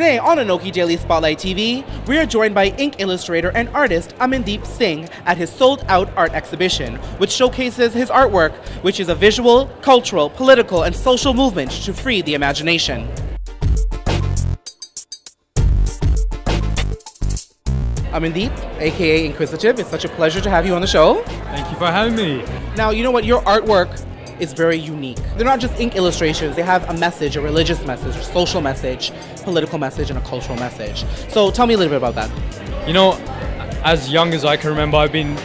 Today on ANOKHI Daily Spotlight TV, we are joined by Ink Illustrator and Artist Amandeep Singh at his sold-out art exhibition, which showcases his artwork, which is a visual, cultural, political, and social movement to free the imagination. Amandeep, aka Inquisitive, it's such a pleasure to have you on the show. Thank you for having me. Now, you know what? Your artwork is very unique. They're not just ink illustrations, they have a message, a religious message, a social message, political message, and a cultural message. So tell me a little bit about that. You know, as young as I can remember, I've been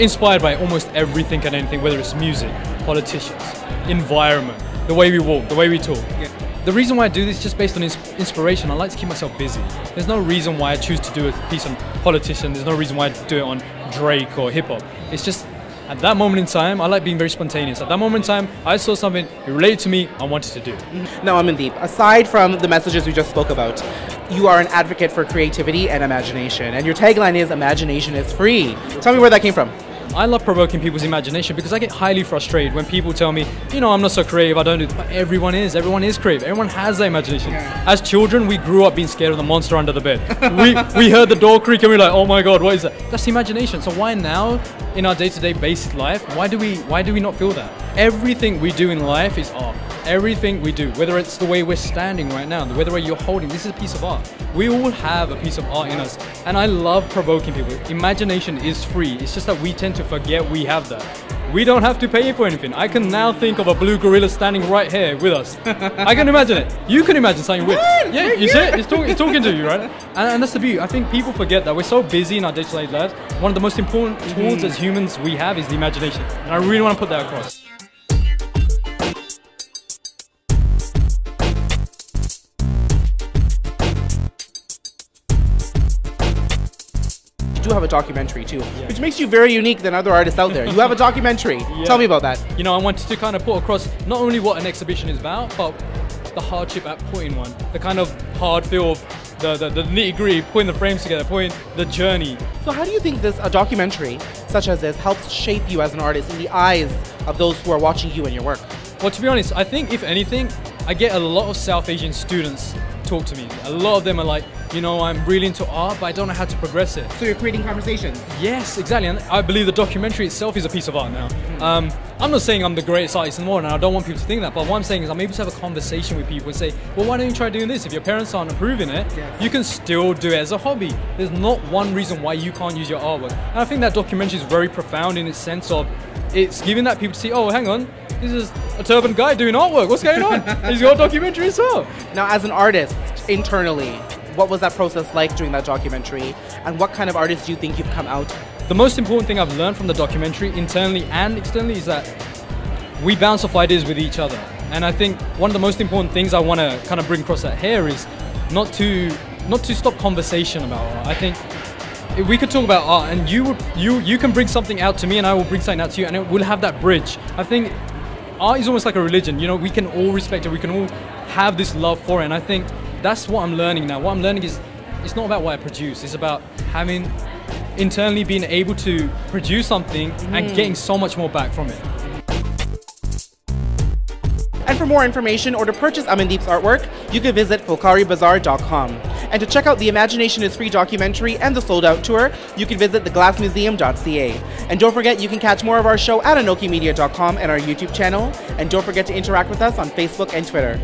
inspired by almost everything and anything, whether it's music, politicians, environment, the way we walk, the way we talk. Yeah. The reason why I do this is just based on inspiration. I like to keep myself busy. There's no reason why I choose to do a piece on politician. There's no reason why I do it on Drake or hip hop. It's just, at that moment in time, I like being very spontaneous. At that moment in time, I saw something, it related to me, I wanted to do. Now, Amandeep, aside from the messages we just spoke about, you are an advocate for creativity and imagination, and your tagline is, "Imagination is free." Tell me where that came from. I love provoking people's imagination because I get highly frustrated when people tell me, you know, I'm not so creative, I don't do this. But everyone is creative, everyone has that imagination. Yeah. As children, we grew up being scared of the monster under the bed. we heard the door creak and we're like, oh my God, what is that? That's imagination. So why now, in our day-to-day basic life, why do we not feel that? Everything we do in life is art. Everything we do, whether it's the way we're standing right now, whether you're holding, this is a piece of art. We all have a piece of art in us. And I love provoking people. Imagination is free. It's just that we tend to forget we have that. We don't have to pay for anything. I can now think of a blue gorilla standing right here with us. I can imagine it. You can imagine something with. Yeah, you see it? It's talking to you, right? And that's the beauty. I think people forget that we're so busy in our day-to-day lives. One of the most important tools as humans we have is the imagination. And I really want to put that across. You do have a documentary too, which makes you very unique than other artists out there. You have a documentary. Yeah. Tell me about that. You know, I wanted to kind of put across not only what an exhibition is about, but the hardship at putting one, the kind of hard feel of the nitty-gritty, putting the frames together, putting the journey. So how do you think a documentary such as this helps shape you as an artist in the eyes of those who are watching you and your work? Well, to be honest, I think if anything, I get a lot of South Asian students talk to me. A lot of them are like, you know, I'm really into art, but I don't know how to progress it. So you're creating conversations? Yes, exactly. And I believe the documentary itself is a piece of art now. I'm not saying I'm the greatest artist in the world, and I don't want people to think that, but what I'm saying is I'm able to have a conversation with people and say, well, why don't you try doing this? If your parents aren't approving it, you can still do it as a hobby. There's not one reason why you can't use your artwork. And I think that documentary is very profound in its sense of, it's giving that people to see, oh, hang on, this is a turban guy doing artwork. What's going on? He's got a documentary as well. Now, as an artist, internally, what was that process like doing that documentary? And what kind of artist do you think you've come out? The most important thing I've learned from the documentary, internally and externally, is that we bounce off ideas with each other. And I think one of the most important things I want to kind of bring across that here is not to stop conversation about art. I think we could talk about art, and you can bring something out to me, and I will bring something out to you, and we'll have that bridge. I think art is almost like a religion. You know, we can all respect it. We can all have this love for it. And I think that's what I'm learning now. What I'm learning is it's not about what I produce. It's about having internally being able to produce something and getting so much more back from it. And for more information or to purchase Amandeep's artwork, you can visit fulkaribazaar.com. And to check out the Imagination is Free documentary and the sold-out tour, you can visit theglassmuseum.ca. And don't forget, you can catch more of our show at anokhimedia.com and our YouTube channel. And don't forget to interact with us on Facebook and Twitter.